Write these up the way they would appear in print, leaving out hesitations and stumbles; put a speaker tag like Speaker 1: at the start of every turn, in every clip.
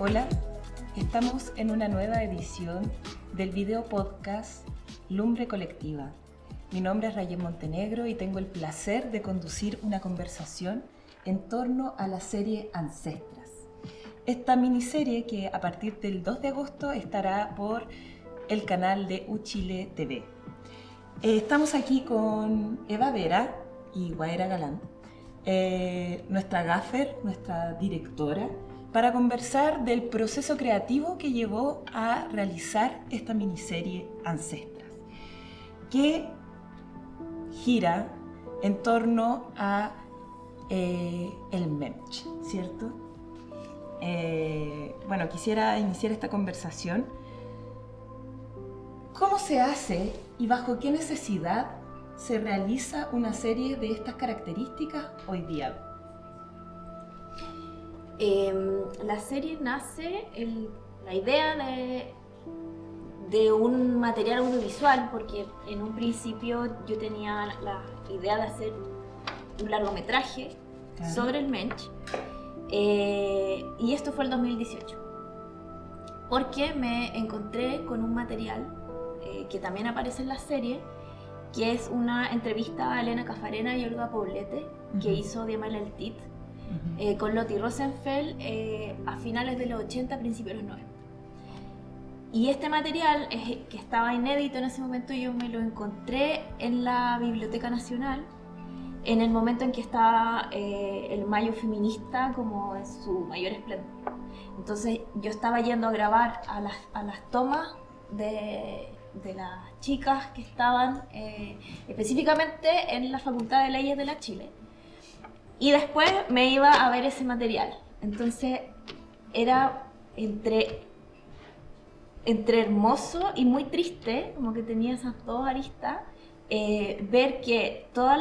Speaker 1: Hola, estamos en una nueva edición del video podcast Lumbre Colectiva. Mi nombre es Rayén Montenegro y tengo el placer de conducir una conversación en torno a la serie Ancestras. Esta miniserie que a partir del 2 de agosto estará por el canal de Uchile TV. Estamos aquí con Eva Vera y Guaira Galán, nuestra gaffer, nuestra directora, para conversar del proceso creativo que llevó a realizar esta miniserie Ancestras, que gira en torno a el Mensch, ¿cierto? Bueno, quisiera iniciar esta conversación. ¿Cómo se hace y bajo qué necesidad se realiza una serie de estas características hoy día?
Speaker 2: La serie nace, la idea de un material audiovisual, porque en un principio yo tenía la idea de hacer un largometraje sobre el Mensch, y esto fue el 2018, porque me encontré con un material que también aparece en la serie, que es una entrevista a Elena Caffarena y Olga Poblete, que hizo Diamela El Tit, con Lottie Rosenfeld a finales de los 80, principios de los 90. Y este material, que estaba inédito en ese momento, yo me lo encontré en la Biblioteca Nacional, en el momento en que estaba el Mayo feminista como en su mayor esplendor. Entonces yo estaba yendo a grabar a las tomas de las chicas que estaban específicamente en la Facultad de Leyes de la Chile. Y después me iba a ver ese material. Entonces era entre hermoso y muy triste, como que tenía esas dos aristas, ver que todo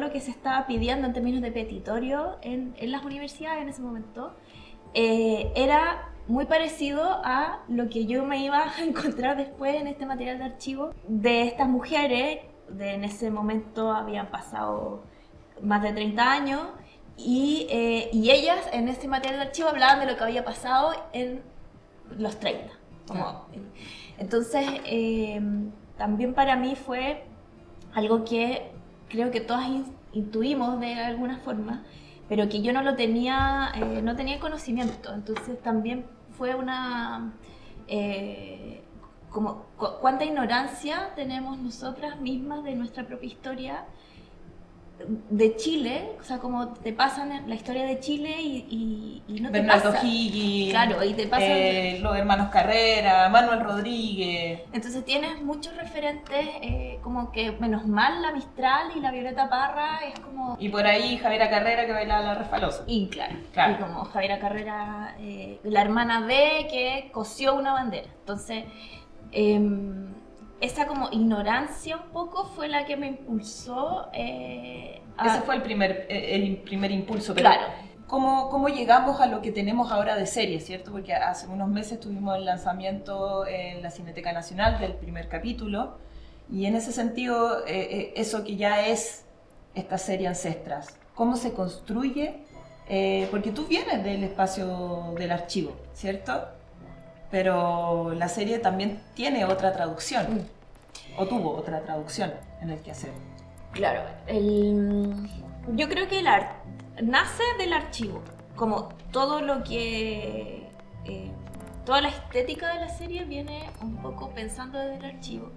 Speaker 2: lo que se estaba pidiendo en términos de petitorio en las universidades en ese momento era muy parecido a lo que yo me iba a encontrar después en este material de archivo de estas mujeres. En ese momento habían pasado más de 30 años, y ellas en este material de archivo hablaban de lo que había pasado en los 30. Entonces, también para mí fue algo que creo que todas intuimos de alguna forma, pero que yo no tenía conocimiento. Entonces también fue una... como cuánta ignorancia tenemos nosotras mismas de nuestra propia historia de Chile, o sea, como te pasan la historia de Chile y no te
Speaker 1: Bernardo
Speaker 2: pasa.
Speaker 1: Higgins,
Speaker 2: Claro, y te pasan
Speaker 1: los hermanos Carrera, Manuel Rodríguez.
Speaker 2: Entonces tienes muchos referentes, como que menos mal la Mistral y la Violeta Parra es como...
Speaker 1: Y por ahí Javiera Carrera, que bailaba la Refalosa.
Speaker 2: Y claro. Y como Javiera Carrera, la hermana de que cosió una bandera. Entonces, esa como ignorancia un poco fue la que me impulsó
Speaker 1: Ese fue el primer impulso. Pero
Speaker 2: claro.
Speaker 1: ¿Cómo llegamos a lo que tenemos ahora de serie, cierto? Porque hace unos meses tuvimos el lanzamiento en la Cineteca Nacional del primer capítulo, y en ese sentido, eso que ya es esta serie Ancestras, ¿cómo se construye? Porque tú vienes del espacio del archivo, ¿cierto? Pero la serie también tiene otra traducción, o tuvo otra traducción en el quehacer.
Speaker 2: Claro, yo creo que nace del archivo, como todo lo que... toda la estética de la serie viene un poco pensando desde el archivo.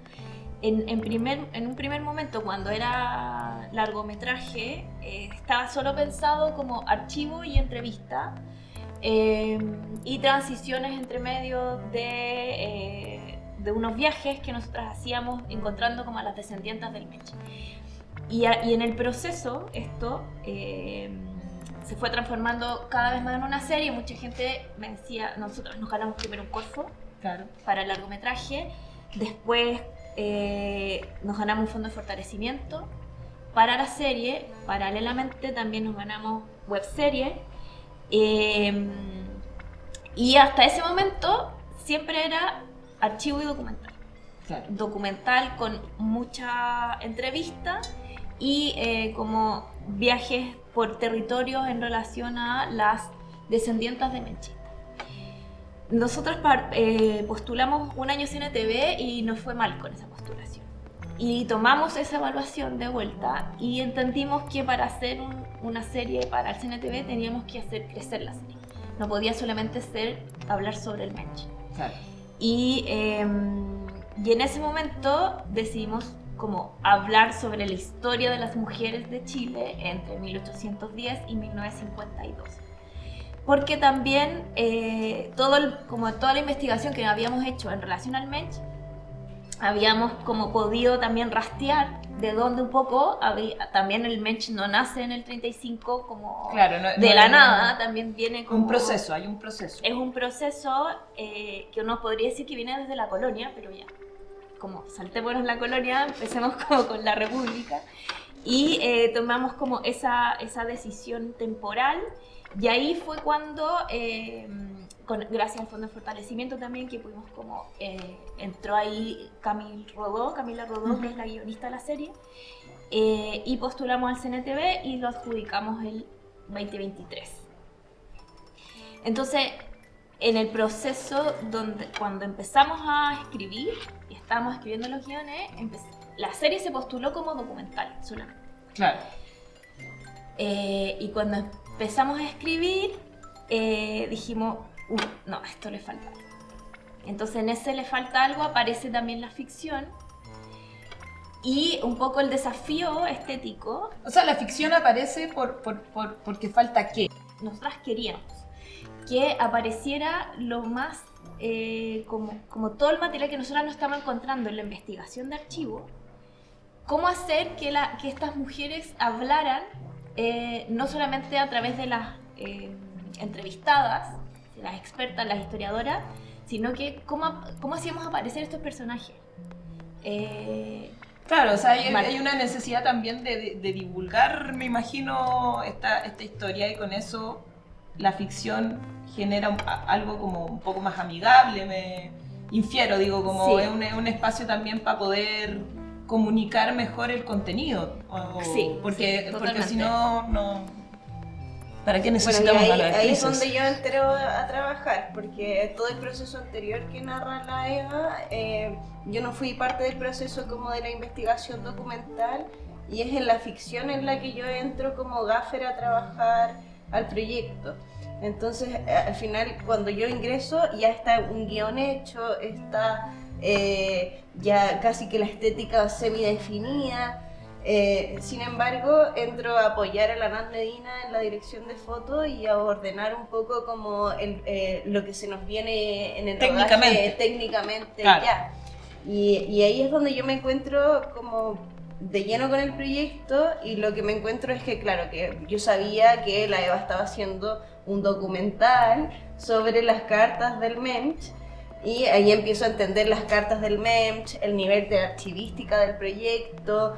Speaker 2: En un primer momento, cuando era largometraje, estaba solo pensado como archivo y entrevista, y transiciones entre medio de unos viajes que nosotras hacíamos encontrando como a las descendientes del Mensch. Y en el proceso esto se fue transformando cada vez más en una serie. Mucha gente me decía, nosotros nos ganamos primero un Corfo para el largometraje, después nos ganamos un fondo de fortalecimiento para la serie, paralelamente también nos ganamos webserie, y hasta ese momento siempre era archivo y documental. Documental con mucha entrevista y como viajes por territorios en relación a las descendientes de Menchita. nosotros postulamos un año CNTV y nos fue mal con esa postulación. Y tomamos esa evaluación de vuelta y entendimos que para hacer una serie para el CNTV teníamos que hacer crecer la serie. No podía solamente ser hablar sobre el mensch.
Speaker 1: Claro.
Speaker 2: Y en ese momento decidimos como hablar sobre la historia de las mujeres de Chile entre 1810 y 1952. Porque también como toda la investigación que habíamos hecho en relación al mensch, habíamos como podido también rastrear de dónde un poco también el mensch no nace en el 35 como
Speaker 1: claro,
Speaker 2: de la nada, también viene como...
Speaker 1: Un proceso, hay un proceso.
Speaker 2: Es un proceso que uno podría decir que viene desde la colonia, pero ya, como saltémonos la colonia, empecemos como con la república y tomamos como esa decisión temporal. Y ahí fue cuando, gracias al Fondo de Fortalecimiento también, que pudimos como, entró ahí Camila Rodó, que es la guionista de la serie, y postulamos al CNTV y lo adjudicamos el 2023. Entonces, en el proceso cuando empezamos a escribir, y estábamos escribiendo los guiones, la serie se postuló como documental solamente.
Speaker 1: Claro.
Speaker 2: Y cuando empezamos a escribir, dijimos, no, esto le falta algo. Entonces en ese le falta algo aparece también la ficción y un poco el desafío estético.
Speaker 1: O sea, la ficción aparece porque falta ¿qué?
Speaker 2: Nosotras queríamos que apareciera lo más, como todo el material que nosotras no estamos encontrando en la investigación de archivo, cómo hacer que estas mujeres hablaran no solamente a través de las entrevistadas, las expertas, las historiadoras, sino que cómo hacíamos aparecer estos personajes.
Speaker 1: Claro, o sea, hay una necesidad también de divulgar, me imagino, esta historia, y con eso la ficción genera algo como un poco más amigable, me infiero, digo, como
Speaker 2: sí.
Speaker 1: es un espacio también para poder comunicar mejor el contenido.
Speaker 2: Sí,
Speaker 1: porque si
Speaker 2: sí,
Speaker 1: no... ¿Para qué necesitamos a las actrices?
Speaker 3: Ahí es donde yo entro a trabajar, porque todo el proceso anterior que narra la Eva, yo no fui parte del proceso como de la investigación documental, y es en la ficción en la que yo entro como gaffer a trabajar al proyecto. Entonces, al final, cuando yo ingreso, ya está un guión hecho, está ya casi que la estética semi-definida. Sin embargo, entro a apoyar a la Nat Medina en la dirección de foto y a ordenar un poco como lo que se nos viene en el rodaje técnicamente,
Speaker 1: claro.
Speaker 3: Ya. Y ahí es donde yo me encuentro como de lleno con el proyecto, y lo que me encuentro es que, claro, que yo sabía que la Eva estaba haciendo un documental sobre las cartas del mensch, y ahí empiezo a entender las cartas del mensch, el nivel de archivística del proyecto,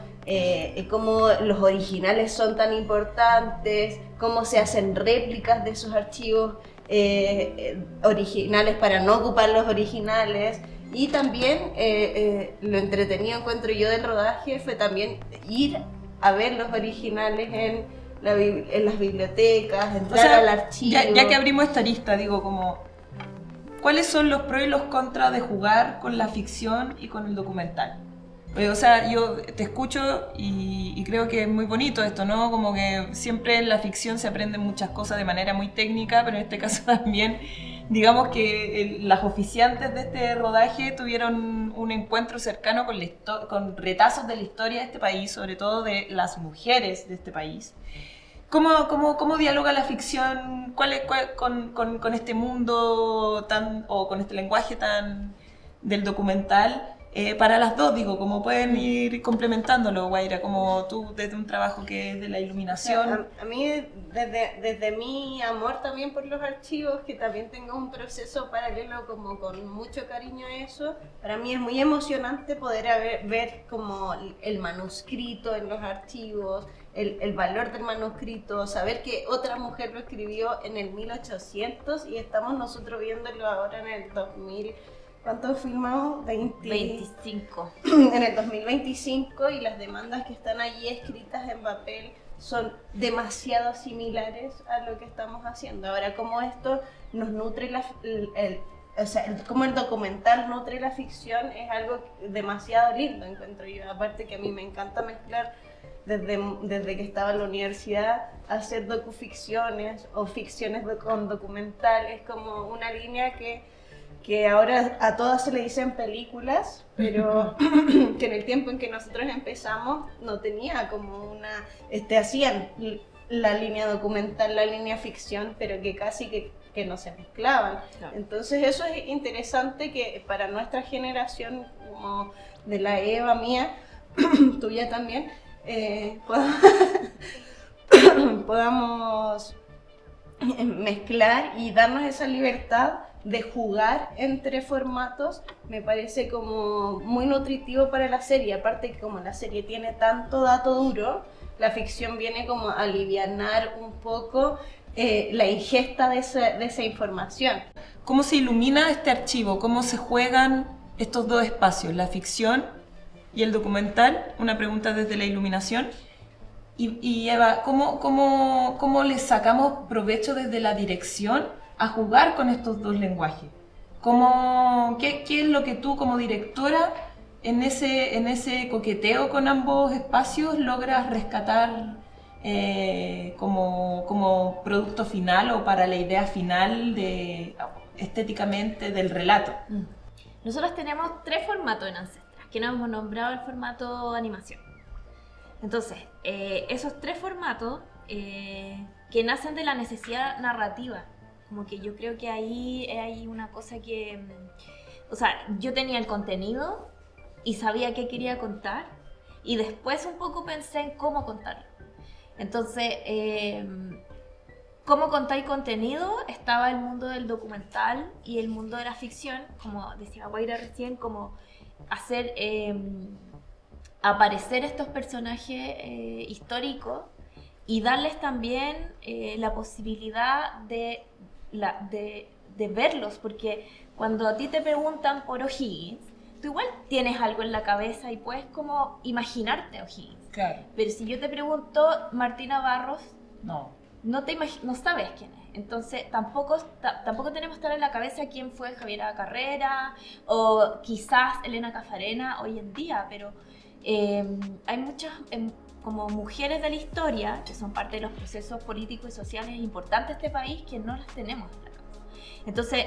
Speaker 3: cómo los originales son tan importantes, cómo se hacen réplicas de esos archivos originales para no ocupar los originales. Y también lo entretenido, encuentro yo, del rodaje fue también ir a ver los originales en las bibliotecas, entrar al archivo.
Speaker 1: Ya que abrimos esta lista, digo, como, ¿cuáles son los pros y los contras de jugar con la ficción y con el documental? O sea, yo te escucho y creo que es muy bonito esto, ¿no? Como que siempre en la ficción se aprenden muchas cosas de manera muy técnica, pero en este caso también, digamos que las oficiantes de este rodaje tuvieron un encuentro cercano con retazos de la historia de este país, sobre todo de las mujeres de este país. ¿Cómo dialoga la ficción con este mundo o con este lenguaje tan del documental? Para las dos, digo, como pueden ir complementándolo, Guaira, como tú desde un trabajo que es de la iluminación.
Speaker 3: O sea, a mí, desde mi amor también por los archivos, que también tengo un proceso paralelo como con mucho cariño a eso, para mí es muy emocionante poder ver como el manuscrito en los archivos, el valor del manuscrito, saber que otra mujer lo escribió en el 1800 y estamos nosotros viéndolo ahora en el 2000. ¿Cuánto filmamos?
Speaker 2: 25.
Speaker 3: En el 2025, y las demandas que están allí escritas en papel son demasiado similares a lo que estamos haciendo. Ahora, cómo esto nos nutre o sea, como el documental nutre la ficción es algo demasiado lindo, encuentro yo. Aparte que a mí me encanta mezclar desde que estaba en la universidad, hacer docuficciones o ficciones con documental. Es como una línea que ahora a todas se le dicen películas, pero que en el tiempo en que nosotros empezamos no tenía como una... hacían la línea documental, la línea ficción, pero que casi que no se mezclaban. Claro. Entonces eso es interesante que para nuestra generación, como de la Eva mía, tuya también, podamos mezclar y darnos esa libertad de jugar entre formatos. Me parece como muy nutritivo para la serie. Aparte que como la serie tiene tanto dato duro, la ficción viene como a alivianar un poco la ingesta de esa información.
Speaker 1: ¿Cómo se ilumina este archivo? ¿Cómo se juegan estos dos espacios, la ficción y el documental? Una pregunta desde la iluminación. Y Eva, ¿cómo le sacamos provecho desde la dirección a jugar con estos dos lenguajes? ¿Qué es lo que tú como directora en ese coqueteo con ambos espacios logras rescatar como producto final o para la idea final estéticamente del relato?
Speaker 2: Nosotros tenemos 3 formatos en Ancestras, que no hemos nombrado el formato animación. Entonces, esos 3 formatos que nacen de la necesidad narrativa, como que yo creo que ahí hay una cosa que... O sea, yo tenía el contenido y sabía qué quería contar, y después un poco pensé en cómo contarlo. Entonces, cómo contar contenido, estaba el mundo del documental y el mundo de la ficción, como decía Guaira recién, como hacer aparecer estos personajes históricos y darles también la posibilidad de verlos, porque cuando a ti te preguntan por O'Higgins, tú igual tienes algo en la cabeza y puedes como imaginarte a O'Higgins.
Speaker 1: Claro.
Speaker 2: Pero si yo te pregunto Martina Barros,
Speaker 1: no
Speaker 2: sabes quién es. Entonces tampoco tenemos que estar en la cabeza quién fue Javiera Carrera o quizás Elena Cafarena hoy en día, pero hay muchas como mujeres de la historia que son parte de los procesos políticos y sociales importantes de este país que no las tenemos en la cabeza. Entonces,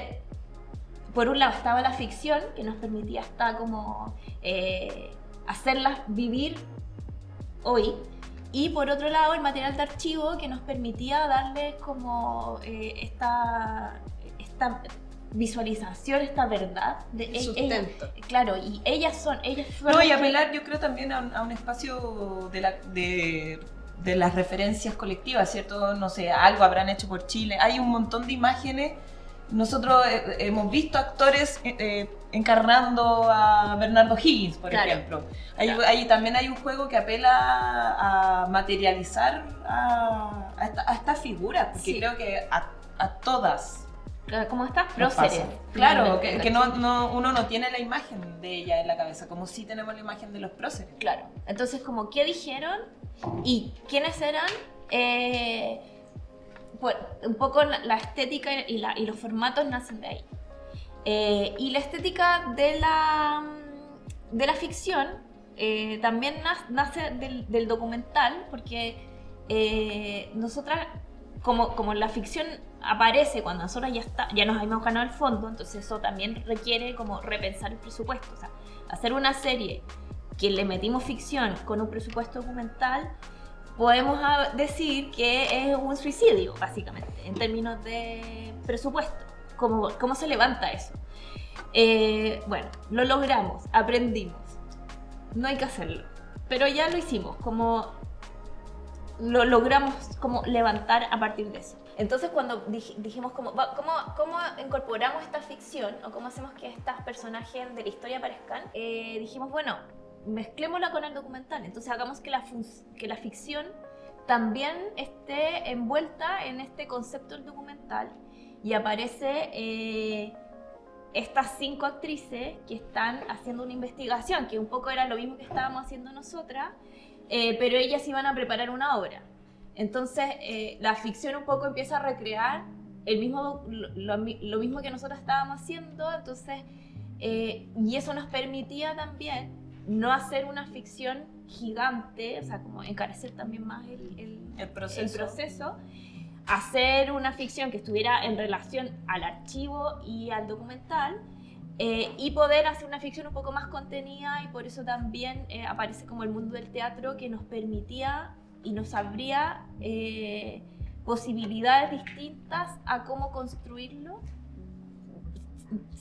Speaker 2: por un lado estaba la ficción que nos permitía hasta como hacerlas vivir hoy, y por otro lado el material de archivo que nos permitía darles como esta visualización, esta verdad de
Speaker 3: sustento.
Speaker 2: Claro, y ellas son
Speaker 1: no, y apelar yo creo también a un espacio de las referencias colectivas, ¿cierto? No sé, algo habrán hecho por Chile, hay un montón de imágenes. Nosotros hemos visto actores encarnando a Bernardo Higgins, por ejemplo. Ahí también hay un juego que apela a materializar a estas figuras, porque creo que a todas.
Speaker 2: Como estas próceres.
Speaker 1: Claro, que uno no tiene la imagen de ella en la cabeza, como si tenemos la imagen de los próceres.
Speaker 2: Claro. Entonces, como qué dijeron y quiénes eran, pues, un poco la estética y los formatos nacen de ahí. Y la estética de la ficción también nace del documental, porque nosotras, como la ficción aparece cuando nosotros ya nos habíamos ganado el fondo, entonces eso también requiere como repensar el presupuesto. O sea, hacer una serie que le metimos ficción con un presupuesto documental, podemos decir que es un suicidio, básicamente, en términos de presupuesto. ¿Cómo se levanta eso? Bueno, lo logramos, aprendimos. No hay que hacerlo, pero ya lo hicimos, como lo logramos como levantar a partir de eso. Entonces cuando dijimos ¿cómo incorporamos esta ficción o cómo hacemos que estos personajes de la historia aparezcan? Dijimos, bueno, mezclémosla con el documental, entonces hagamos que la ficción también esté envuelta en este concepto del documental, y aparece estas 5 actrices que están haciendo una investigación, que un poco era lo mismo que estábamos haciendo nosotras, pero ellas iban a preparar una obra. Entonces la ficción un poco empieza a recrear lo mismo que nosotros estábamos haciendo, entonces, y eso nos permitía también no hacer una ficción gigante, o sea, como encarecer también más el proceso, hacer una ficción que estuviera en relación al archivo y al documental, y poder hacer una ficción un poco más contenida, y por eso también aparece como el mundo del teatro, que nos permitía y nos abría posibilidades distintas a cómo construirlo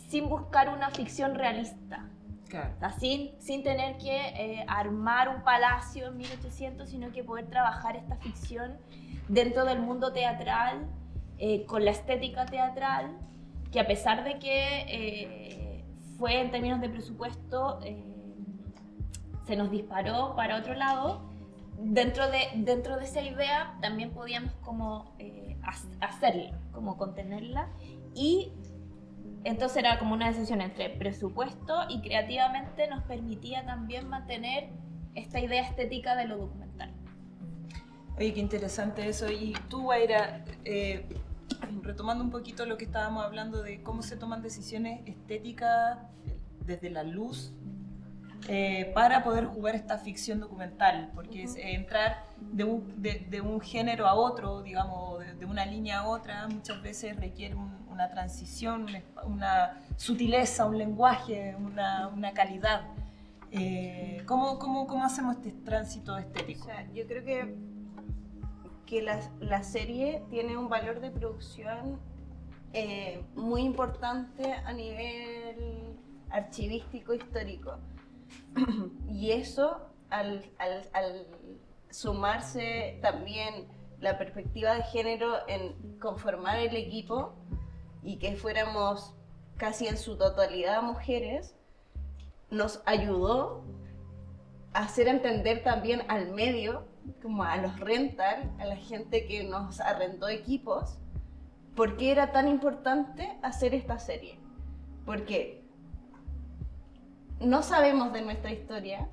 Speaker 2: sin buscar una ficción realista.
Speaker 1: Claro.
Speaker 2: O sea, sin tener que armar un palacio en 1800, sino que poder trabajar esta ficción dentro del mundo teatral, con la estética teatral, que a pesar de que fue en términos de presupuesto, se nos disparó para otro lado, dentro de esa idea también podíamos como hacerla, como contenerla, y entonces era como una decisión entre presupuesto y creativamente nos permitía también mantener esta idea estética de lo documental.
Speaker 1: Oye, qué interesante eso. Y tú, Guaira, retomando un poquito lo que estábamos hablando de cómo se toman decisiones estéticas desde la luz, para poder jugar esta ficción documental, porque es entrar de un género a otro, digamos, de una línea a otra, muchas veces requiere una transición, una sutileza, un lenguaje, una calidad. ¿Cómo hacemos este tránsito estético?
Speaker 3: O sea, yo creo que la serie tiene un valor de producción muy importante a nivel archivístico histórico. Y eso, al sumarse también la perspectiva de género en conformar el equipo y que fuéramos casi en su totalidad mujeres, nos ayudó a hacer entender también al medio, como a los rental, a la gente que nos arrendó equipos, por qué era tan importante hacer esta serie. Porque no sabemos de nuestra historia,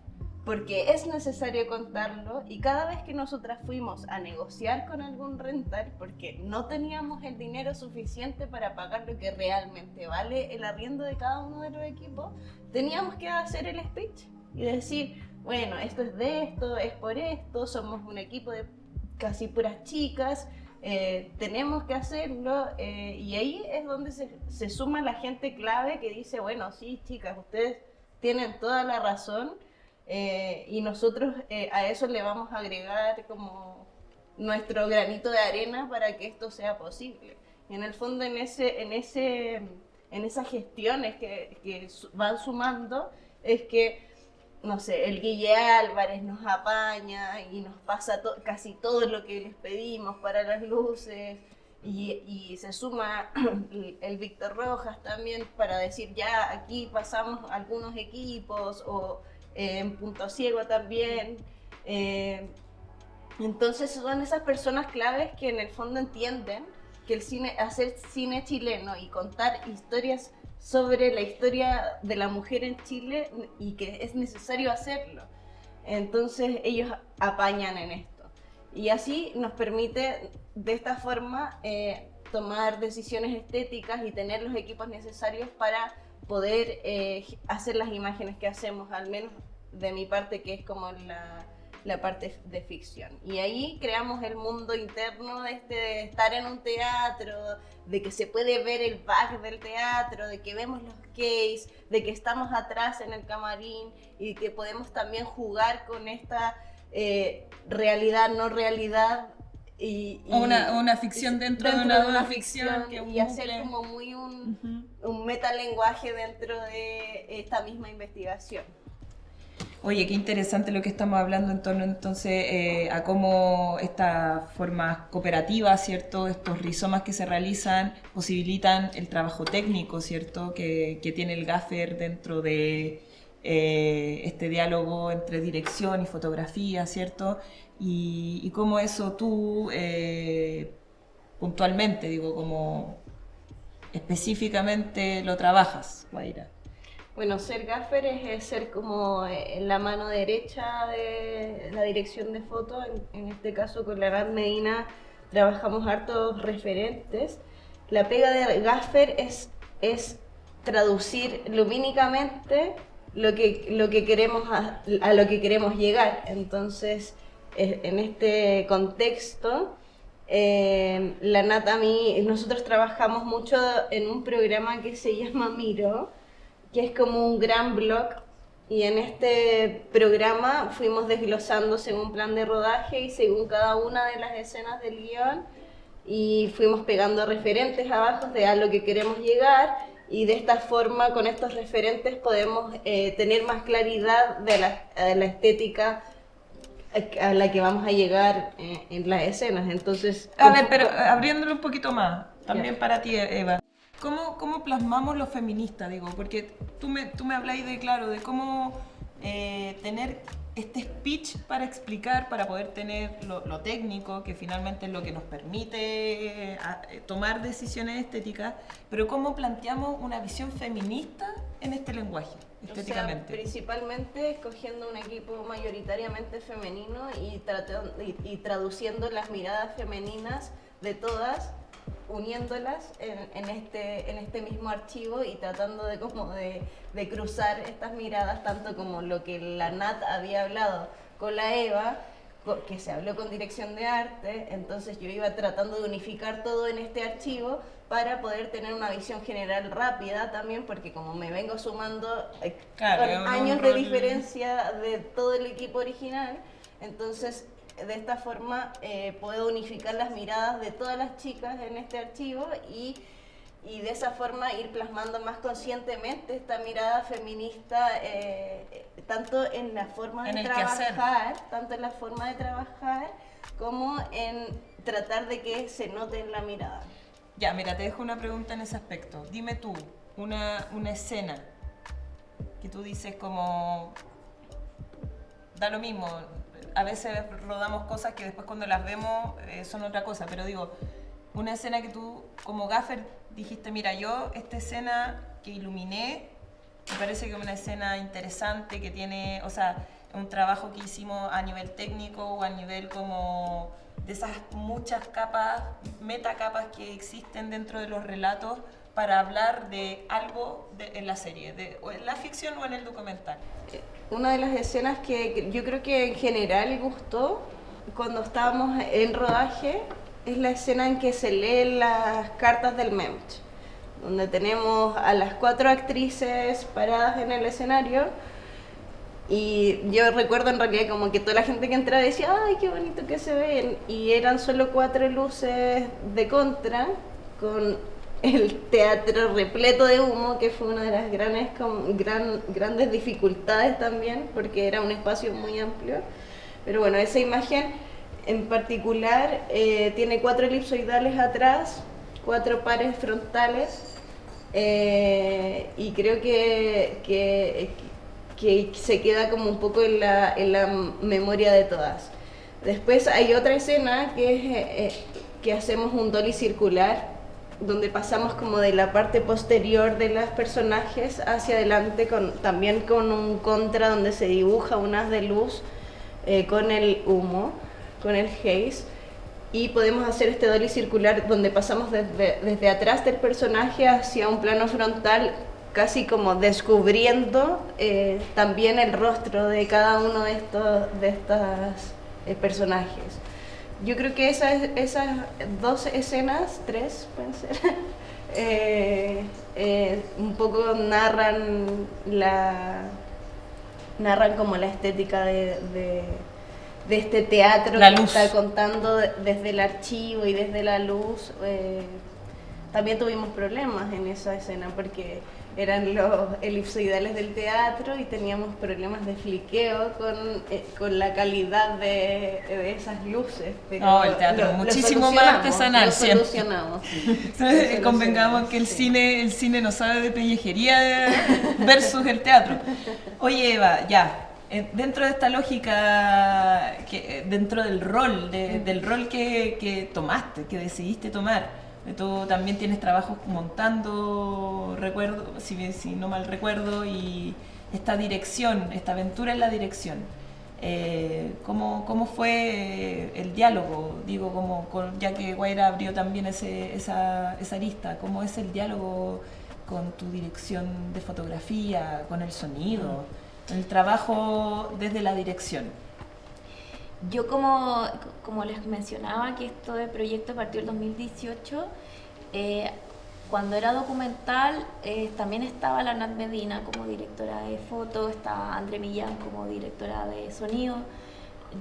Speaker 3: porque es necesario contarlo, y cada vez que nosotras fuimos a negociar con algún rental, porque no teníamos el dinero suficiente para pagar lo que realmente vale el arriendo de cada uno de los equipos, teníamos que hacer el speech y decir, bueno, esto es de esto, es por esto, somos un equipo de casi puras chicas, tenemos que hacerlo, y ahí es donde se suma la gente clave que dice, bueno, sí, chicas, ustedes tienen toda la razón, y nosotros a eso le vamos a agregar como nuestro granito de arena para que esto sea posible. Y en el fondo en esas gestiones que van sumando es que, no sé, el Guille Álvarez nos apaña y nos pasa casi todo lo que les pedimos para las luces, y se suma el Víctor Rojas también para decir, ya aquí pasamos algunos equipos, o en Punto Ciego también. Entonces son esas personas claves que en el fondo entienden que hacer cine chileno y contar historias sobre la historia de la mujer en Chile, y que es necesario hacerlo. Entonces ellos apañan en esto. Y así nos permite de esta forma tomar decisiones estéticas y tener los equipos necesarios para poder hacer las imágenes que hacemos, al menos de mi parte, que es como la parte de ficción. Y ahí creamos el mundo interno de estar en un teatro, de que se puede ver el back del teatro, de que vemos los case, de que estamos atrás en el camarín, y que podemos también jugar con esta realidad, no realidad,
Speaker 1: una ficción dentro de una ficción,
Speaker 3: y hacer como muy un metalenguaje dentro de esta misma investigación.
Speaker 1: Oye, qué interesante lo que estamos hablando en torno entonces a cómo estas formas cooperativas, ¿cierto? Estos rizomas que se realizan posibilitan el trabajo técnico, ¿cierto? Que tiene el gaffer dentro de este diálogo entre dirección y fotografía, ¿cierto? Y cómo eso tú puntualmente, digo, como específicamente lo trabajas, Guaira.
Speaker 3: Bueno, ser gaffer es ser como la mano derecha de la dirección de foto. En este caso con la Arad Medina trabajamos hartos referentes, la pega de gaffer es traducir lumínicamente lo que queremos a lo que queremos llegar. Entonces, en este contexto, la Nat, nosotros trabajamos mucho en un programa que se llama Miro, que es como un gran blog, y en este programa fuimos desglosando según plan de rodaje y según cada una de las escenas del guión, y fuimos pegando referentes abajo de a lo que queremos llegar, y de esta forma, con estos referentes, podemos tener más claridad de la estética a la que vamos a llegar en las escenas. Entonces,
Speaker 1: a ver, pero abriéndolo un poquito más, también para ti, Eva. ¿Cómo plasmamos lo feminista, digo? Porque tú me habláis de, claro, de cómo tener este speech para explicar, para poder tener lo técnico, que finalmente es lo que nos permite tomar decisiones estéticas, pero cómo planteamos una visión feminista en este lenguaje, estéticamente.
Speaker 3: O sea, principalmente escogiendo un equipo mayoritariamente femenino y traduciendo las miradas femeninas de todas, uniéndolas en este mismo archivo y tratando de cruzar estas miradas, tanto como lo que la Nat había hablado con la Eva, que se habló con dirección de arte. Entonces yo iba tratando de unificar todo en este archivo para poder tener una visión general rápida también, porque como me vengo sumando con años de diferencia de todo el equipo original, entonces de esta forma puedo unificar las miradas de todas las chicas en este archivo y de esa forma ir plasmando más conscientemente esta mirada feminista, tanto en la forma de trabajar, como en tratar de que se note en la mirada.
Speaker 1: Ya, mira, te dejo una pregunta en ese aspecto. Dime tú, una escena que tú dices como, da lo mismo, a veces rodamos cosas que después cuando las vemos son otra cosa, pero digo, una escena que tú como gaffer dijiste, mira, yo esta escena que iluminé, me parece que es una escena interesante, que tiene, o sea, un trabajo que hicimos a nivel técnico o a nivel como de esas muchas capas, metacapas que existen dentro de los relatos para hablar de algo en la serie, o en la ficción o en el documental.
Speaker 3: Una de las escenas que yo creo que en general gustó cuando estábamos en rodaje es la escena en que se leen las cartas del Memch, donde tenemos a las 4 actrices paradas en el escenario. Y yo recuerdo en realidad como que toda la gente que entraba decía, ¡ay, qué bonito que se ven! Y eran solo 4 luces de contra, con el teatro repleto de humo, que fue una de las grandes dificultades también, porque era un espacio muy amplio. Pero bueno, esa imagen en particular tiene 4 elipsoidales atrás, 4 pares frontales, y creo que se queda como un poco en la memoria de todas. Después hay otra escena que es que hacemos un dolly circular, donde pasamos como de la parte posterior de los personajes hacia adelante, también con un contra donde se dibuja un haz de luz con el humo, con el haze, y podemos hacer este dolly circular donde pasamos desde atrás del personaje hacia un plano frontal, casi como descubriendo también el rostro de cada uno de estos personajes. Yo creo que esas 2 escenas, 3 pueden ser, un poco narran como la estética de este teatro que está contando desde el archivo y desde la luz. También tuvimos problemas en esa escena porque eran los elipsoidales del teatro y teníamos problemas de fliqueo con la calidad de esas luces. Pero
Speaker 1: no, el teatro muchísimo más artesanal.
Speaker 3: Lo solucionamos.
Speaker 1: Convengamos que el cine no sabe de pellejería versus el teatro. Oye, Eva, ya. Dentro de esta lógica, dentro del rol, del rol que tomaste, que decidiste tomar, tú también tienes trabajos montando, recuerdo, si no mal recuerdo, y esta dirección, esta aventura en la dirección. ¿Cómo fue el diálogo? Digo, ya que Guaira abrió también esa arista, ¿cómo es el diálogo con tu dirección de fotografía, con el sonido, el trabajo desde la dirección?
Speaker 2: Yo como les mencionaba que esto de proyecto partió el 2018, cuando era documental también estaba la Nat Medina como directora de foto, estaba André Millán como directora de sonido,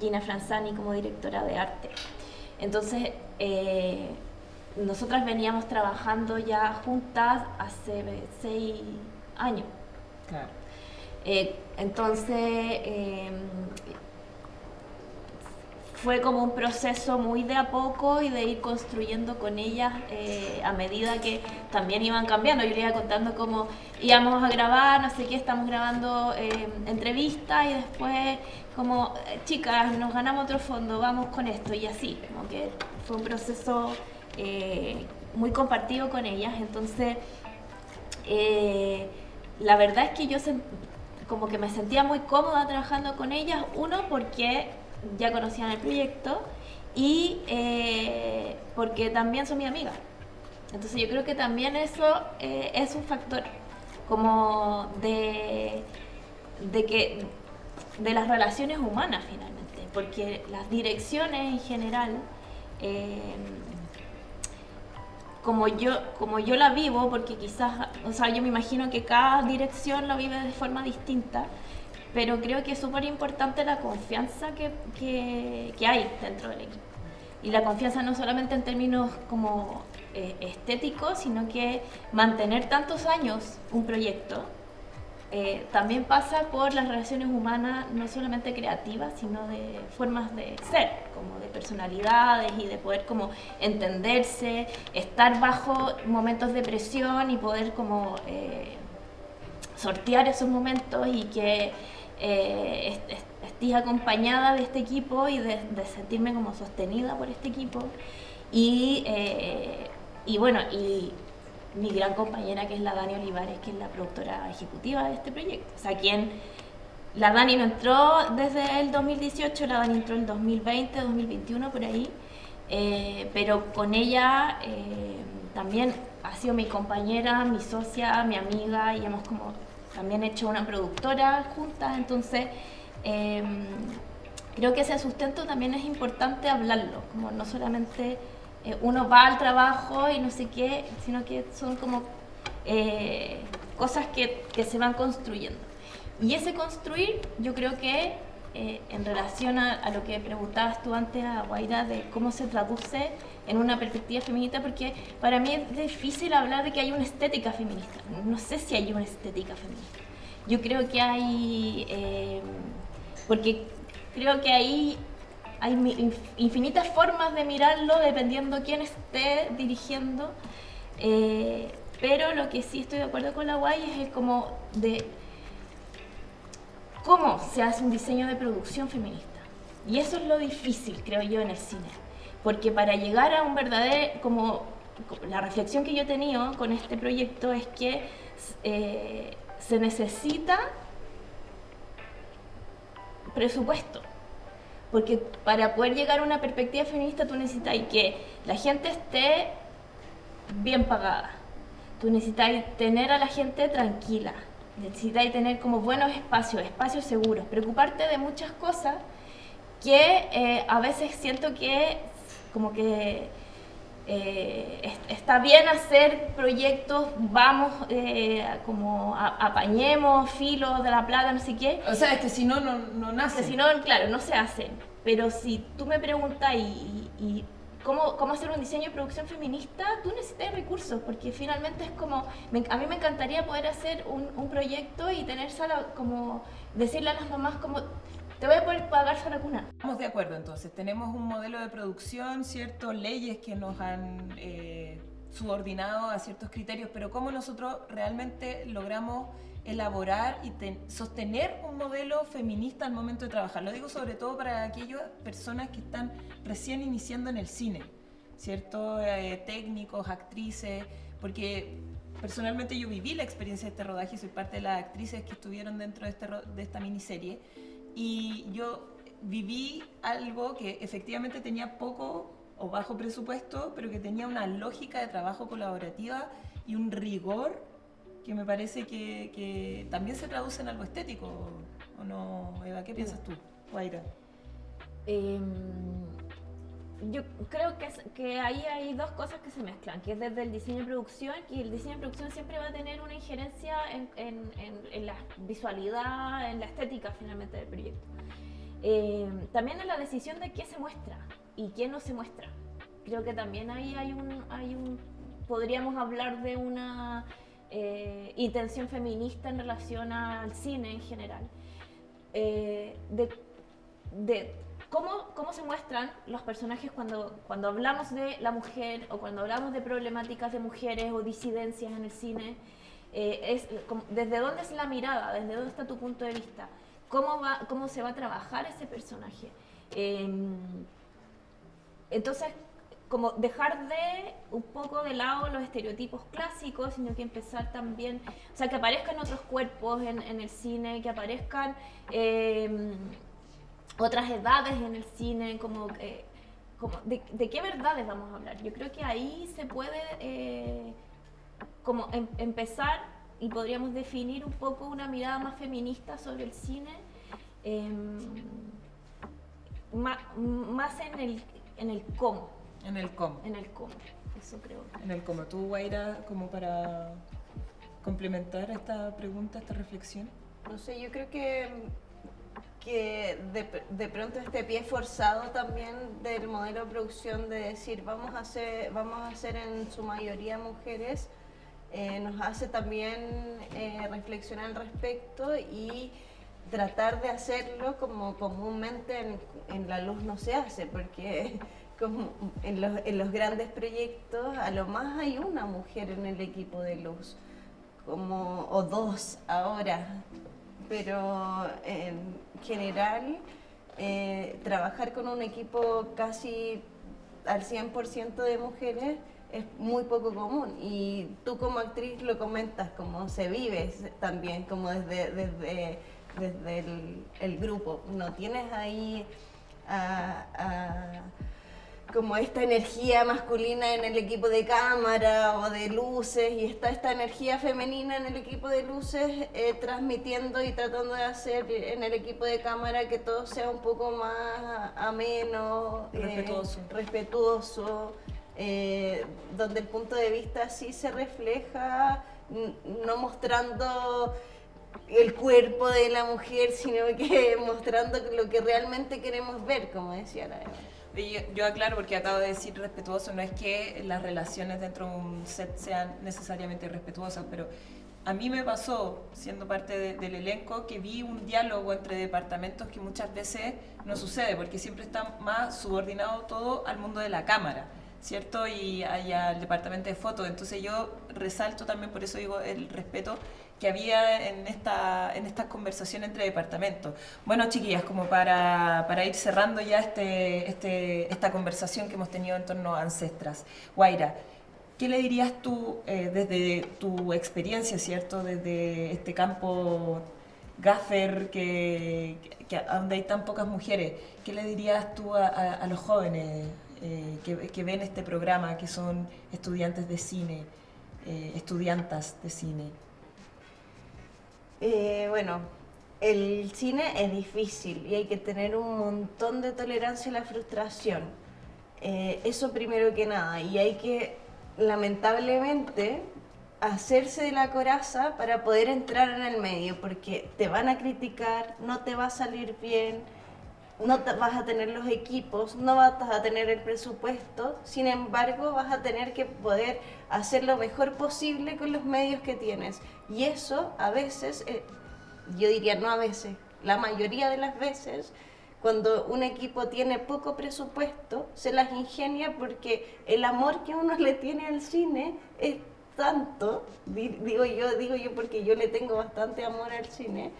Speaker 2: Gina Franzani como directora de arte. Entonces nosotras veníamos trabajando ya juntas hace 6 años.
Speaker 1: Claro.
Speaker 2: Entonces fue como un proceso muy de a poco y de ir construyendo con ellas a medida que también iban cambiando. Yo les iba contando cómo íbamos a grabar, no sé qué, estamos grabando entrevistas y después como, chicas, nos ganamos otro fondo, vamos con esto y así. Como que fue un proceso muy compartido con ellas. Entonces, la verdad es que yo como que me sentía muy cómoda trabajando con ellas, uno porque ya conocían el proyecto y porque también son mi amiga. Entonces yo creo que también eso es un factor como de las relaciones humanas finalmente, porque las direcciones en general, como yo la vivo, porque quizás, o sea, yo me imagino que cada dirección lo vive de forma distinta, pero creo que es súper importante la confianza que hay dentro del equipo. Y la confianza no solamente en términos como estéticos, sino que mantener tantos años un proyecto también pasa por las relaciones humanas, no solamente creativas, sino de formas de ser, como de personalidades y de poder como entenderse, estar bajo momentos de presión y poder como sortear esos momentos y que estés acompañada de este equipo y de sentirme como sostenida por este equipo y bueno, y mi gran compañera que es la Dani Olivares, que es la productora ejecutiva de este proyecto, o sea, la Dani no entró desde el 2018, la Dani entró en el 2020, 2021 por ahí, pero con ella también ha sido mi compañera, mi socia, mi amiga y hemos como también hecho una productora juntas, entonces creo que ese sustento también es importante hablarlo, como no solamente uno va al trabajo y no sé qué, sino que son como cosas que se van construyendo. Y ese construir, yo creo que en relación a lo que preguntabas tú antes a Guaira, de cómo se traduce en una perspectiva feminista, porque para mí es difícil hablar de que hay una estética feminista. No sé si hay una estética feminista. Yo creo que hay, porque creo que hay infinitas formas de mirarlo dependiendo quién esté dirigiendo, pero lo que sí estoy de acuerdo con la Guay es el como de cómo se hace un diseño de producción feminista. Y eso es lo difícil, creo yo, en el cine. Porque para llegar a un verdadero, como la reflexión que yo he tenido con este proyecto es que se necesita presupuesto. Porque para poder llegar a una perspectiva feminista tú necesitas que la gente esté bien pagada. Tú necesitas tener a la gente tranquila. Necesitas tener como buenos espacios seguros. Preocuparte de muchas cosas que a veces siento que como que está bien hacer proyectos, vamos, como apañemos filo de la plata, no sé qué.
Speaker 1: O sea, es que si no nace.
Speaker 2: Si no, claro, no se hacen. Pero si tú me preguntas y ¿cómo hacer un diseño de producción feminista? Tú necesitas recursos, porque finalmente es como... a mí me encantaría poder hacer un proyecto y tener como decirle a las mamás como... Te voy a poder pagar sala cuna.
Speaker 1: Estamos de acuerdo, entonces. Tenemos un modelo de producción, ciertas leyes que nos han subordinado a ciertos criterios, pero ¿cómo nosotros realmente logramos elaborar y sostener un modelo feminista al momento de trabajar? Lo digo sobre todo para aquellas personas que están recién iniciando en el cine, ¿cierto? Técnicos, actrices, porque personalmente yo viví la experiencia de este rodaje, soy parte de las actrices que estuvieron dentro de esta miniserie. y yo viví algo que efectivamente tenía poco o bajo presupuesto, pero que tenía una lógica de trabajo colaborativa y un rigor que me parece que también se traduce en algo estético, ¿o no, Eva? ¿Qué piensas tú, Guaira?
Speaker 2: Yo creo que ahí hay dos cosas que se mezclan, que es desde el diseño y producción, que el diseño y producción siempre va a tener una injerencia en la visualidad, en la estética finalmente del proyecto. También en la decisión de qué se muestra y qué no se muestra. Creo que también ahí podríamos hablar de una intención feminista en relación al cine en general. De cómo se muestran los personajes cuando hablamos de la mujer o cuando hablamos de problemáticas de mujeres o disidencias en el cine. ¿Desde dónde es la mirada? ¿Desde dónde está tu punto de vista? ¿Cómo se va a trabajar ese personaje? Entonces, como dejar un poco de lado los estereotipos clásicos, sino que empezar también, o sea, que aparezcan otros cuerpos en el cine, que aparezcan otras edades en el cine, de qué verdades vamos a hablar. Yo creo que ahí se puede empezar y podríamos definir un poco una mirada más feminista sobre el cine, más en el cómo.
Speaker 1: En el cómo.
Speaker 2: En el cómo, eso creo.
Speaker 1: En el cómo. ¿Tú, Guaira, como para complementar esta pregunta, esta reflexión?
Speaker 3: No sé, yo creo que de pronto este pie forzado también del modelo de producción de decir vamos a ser en su mayoría mujeres, nos hace también reflexionar al respecto y tratar de hacerlo como comúnmente en la luz no se hace, porque como en los grandes proyectos a lo más hay una mujer en el equipo de luz, o dos ahora, pero en general trabajar con un equipo casi al 100% de mujeres es muy poco común, y tú como actriz lo comentas, como se vive también, como desde el grupo, no tienes ahí como esta energía masculina en el equipo de cámara o de luces, y está esta energía femenina en el equipo de luces transmitiendo y tratando de hacer en el equipo de cámara que todo sea un poco más ameno, respetuoso, donde el punto de vista sí se refleja, no mostrando el cuerpo de la mujer, sino que mostrando lo que realmente queremos ver, como decía la Eva.
Speaker 1: Yo aclaro, porque acabo de decir respetuoso, no es que las relaciones dentro de un set sean necesariamente respetuosas, pero a mí me pasó, siendo parte del elenco, que vi un diálogo entre departamentos que muchas veces no sucede, porque siempre está más subordinado todo al mundo de la cámara, ¿cierto? Y al departamento de fotos. Entonces yo resalto también, por eso digo el respeto que había en esta conversación entre departamentos. Bueno, chiquillas, como para ir cerrando ya esta conversación que hemos tenido en torno a Ancestras. Guaira, ¿qué le dirías tú desde tu experiencia, ¿cierto? Desde este campo gaffer donde hay tan pocas mujeres, ¿qué le dirías tú a los jóvenes que ven este programa, que son estudiantes de cine, estudiantas de cine?
Speaker 3: Bueno, el cine es difícil y hay que tener un montón de tolerancia a la frustración. Eso primero que nada, y hay que, lamentablemente, hacerse de la coraza para poder entrar en el medio, porque te van a criticar, no te va a salir bien, no vas a tener los equipos, no vas a tener el presupuesto, sin embargo vas a tener que poder hacer lo mejor posible con los medios que tienes. Y eso a veces, yo diría no a veces, la mayoría de las veces, cuando un equipo tiene poco presupuesto, se las ingenia porque el amor que uno le tiene al cine es tanto, digo yo porque yo le tengo bastante amor al cine,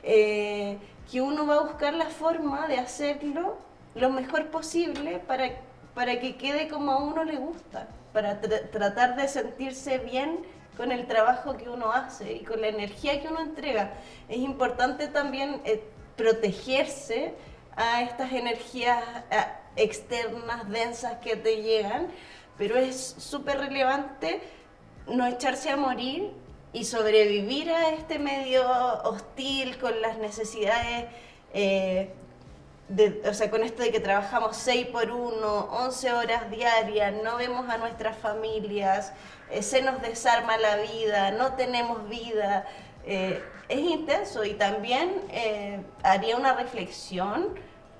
Speaker 3: que uno va a buscar la forma de hacerlo lo mejor posible para que quede como a uno le gusta, para tratar de sentirse bien con el trabajo que uno hace y con la energía que uno entrega. Es importante también protegerse a estas energías externas, densas que te llegan, pero es súper relevante no echarse a morir y sobrevivir a este medio hostil con las necesidades, o sea, con esto de que trabajamos 6 por 1, 11 horas diarias, no vemos a nuestras familias, se nos desarma la vida, no tenemos vida. Es intenso y también haría una reflexión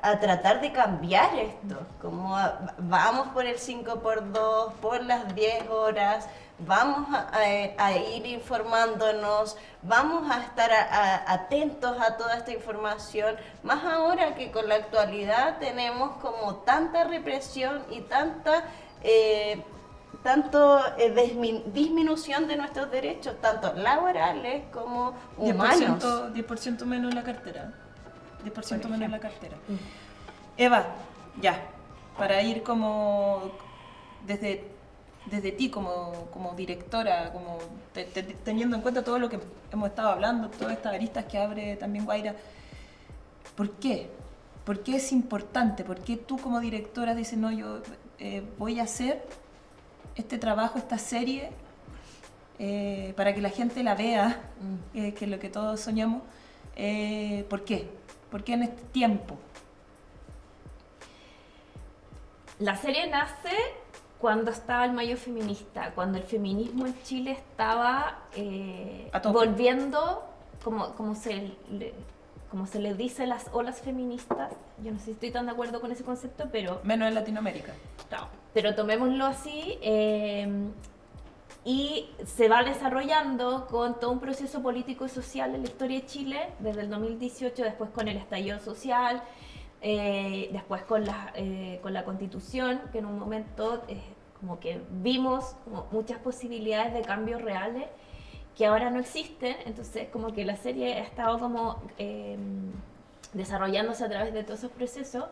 Speaker 3: a tratar de cambiar esto, como vamos por el 5x2, por las 10 horas, vamos a ir informándonos, vamos a estar atentos a toda esta información, más ahora que con la actualidad tenemos como tanta represión y disminución de nuestros derechos, tanto laborales como humanos.
Speaker 1: 10% menos en la cartera. 10% menos en la cartera. Eva, ya, para ir como desde ti como directora, como teniendo en cuenta todo lo que hemos estado hablando, todas estas aristas que abre también Guaira, ¿por qué? ¿Por qué es importante? ¿Por qué tú como directora dices, no, yo voy a hacer este trabajo, esta serie, para que la gente la vea, que es lo que todos soñamos? ¿Por qué? ¿Por qué en este tiempo?
Speaker 2: La serie nace cuando estaba el mayo feminista, cuando el feminismo en Chile estaba volviendo, como se le dice, las olas feministas. Yo no sé si estoy tan de acuerdo con ese concepto, pero...
Speaker 1: Menos en Latinoamérica.
Speaker 2: No, pero tomémoslo así. Y se va desarrollando con todo un proceso político y social en la historia de Chile, desde el 2018, después con el estallido social, después con la Constitución, que en un momento como que vimos como muchas posibilidades de cambios reales que ahora no existen. Entonces como que la serie ha estado como desarrollándose a través de todos esos procesos,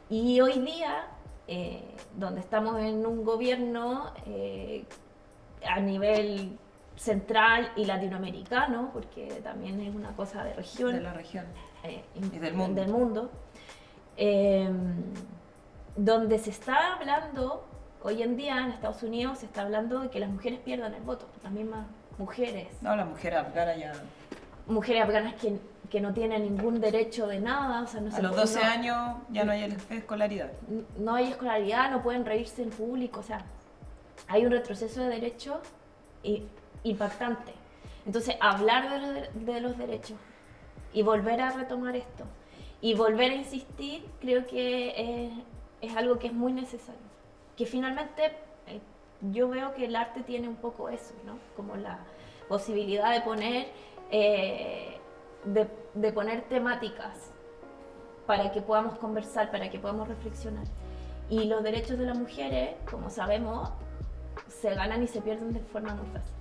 Speaker 2: y hoy día, donde estamos en un gobierno a nivel central y latinoamericano, porque también es una cosa de región,
Speaker 1: de la región
Speaker 2: y
Speaker 1: del mundo,
Speaker 2: donde se está hablando hoy en día en Estados Unidos, se está hablando de que las mujeres pierdan el voto, las mismas mujeres.
Speaker 1: No, las mujeres afganas ya...
Speaker 2: Mujeres afganas que no tienen ningún derecho de nada, o sea, no
Speaker 1: a los 12 años ya no hay escolaridad.
Speaker 2: No hay escolaridad, no pueden reírse en público, o sea, hay un retroceso de derechos impactante. Entonces, hablar de los derechos y volver a retomar esto y volver a insistir, creo que es algo que es muy necesario. Que finalmente yo veo que el arte tiene un poco eso, ¿no? Como la posibilidad de poner, de poner temáticas para que podamos conversar, para que podamos reflexionar. Y los derechos de las mujeres, como sabemos, se ganan y se pierden de forma muy fácil.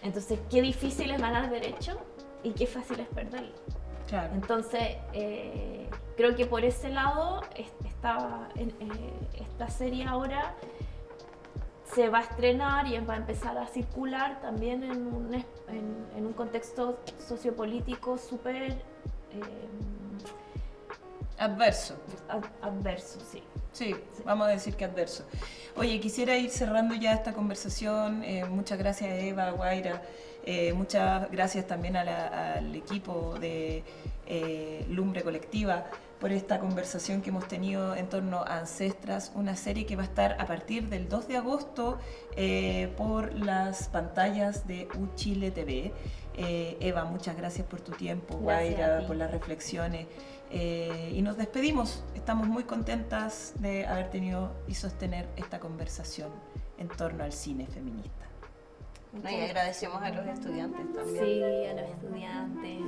Speaker 2: Entonces, qué difícil es ganar derechos y qué fácil es perderlo.
Speaker 1: Claro.
Speaker 2: Entonces, creo que por ese lado, esta serie ahora se va a estrenar y va a empezar a circular también en un contexto sociopolítico súper
Speaker 1: adverso.
Speaker 2: Adverso, sí.
Speaker 1: Sí, vamos a decir que adverso. Oye, quisiera ir cerrando ya esta conversación. Muchas gracias, Eva, Guaira. Muchas gracias también al equipo de Lumbre Colectiva por esta conversación que hemos tenido en torno a Ancestras, una serie que va a estar a partir del 2 de agosto por las pantallas de UChile TV. Eva, muchas gracias por tu tiempo, Guaira, por las reflexiones. Y nos despedimos. Estamos muy contentas de haber tenido y sostener esta conversación en torno al cine feminista.
Speaker 3: Y agradecemos a los estudiantes también.
Speaker 2: Sí, a los estudiantes.